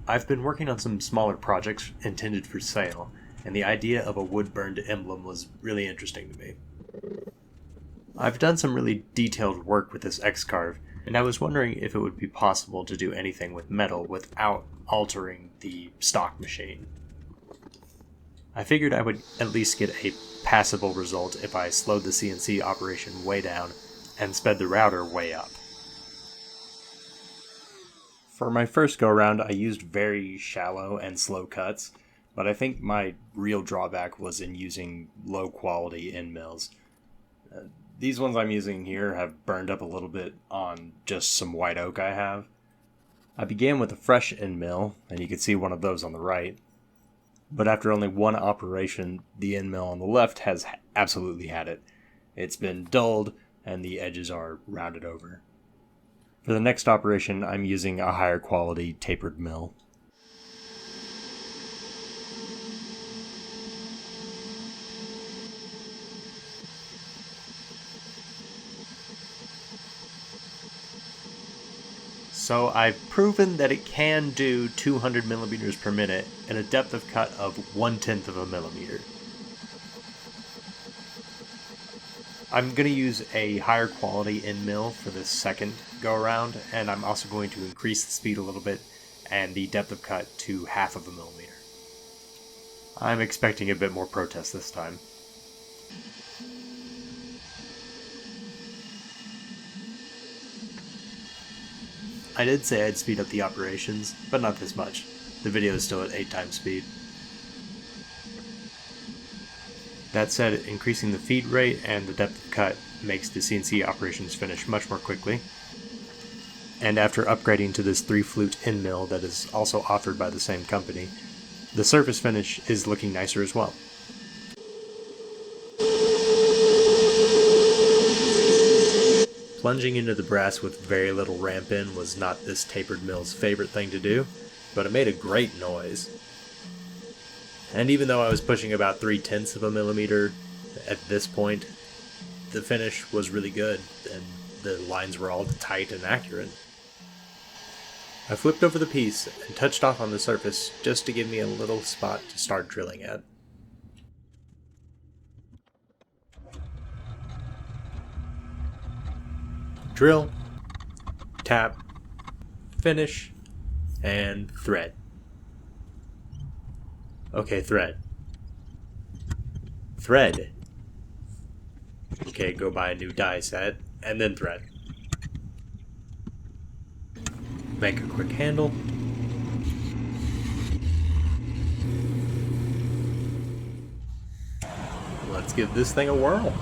I've been working on some smaller projects intended for sale, and the idea of a wood-burned emblem was really interesting to me. I've done some really detailed work with this X-Carve, and I was wondering if it would be possible to do anything with metal without altering the stock machine. I figured I would at least get a passable result if I slowed the CNC operation way down and sped the router way up. For my first go-around, I used very shallow and slow cuts, but I think my real drawback was in using low-quality end mills. These ones I'm using here have burned up a little bit on just some white oak I have. I began with a fresh end mill, and you can see one of those on the right. But after only one operation, the end mill on the left has absolutely had it. It's been dulled, and the edges are rounded over. For the next operation, I'm using a higher quality tapered mill. So I've proven that it can do 200 millimeters per minute and a depth of cut of 1/10 of a millimeter. I'm going to use a higher quality end mill for this second go around, and I'm also going to increase the speed a little bit and the depth of cut to 1/2 of a millimeter. I'm expecting a bit more protest this time. I did say I'd speed up the operations, but not this much. The video is still at 8 times speed. That said, increasing the feed rate and the depth of cut makes the CNC operations finish much more quickly. And after upgrading to this 3-flute end mill that is also offered by the same company, the surface finish is looking nicer as well. Plunging into the brass with very little ramp in was not this tapered mill's favorite thing to do, but it made a great noise. And even though I was pushing about 3/10 of a millimeter at this point, the finish was really good, and the lines were all tight and accurate. I flipped over the piece and touched off on the surface just to give me a little spot to start drilling at. Drill, tap, finish, and thread. Okay, thread. Thread. Okay, go buy a new die set, and then thread. Make a quick handle. Let's give this thing a whirl.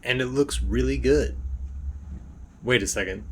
And it looks really good. Wait a second.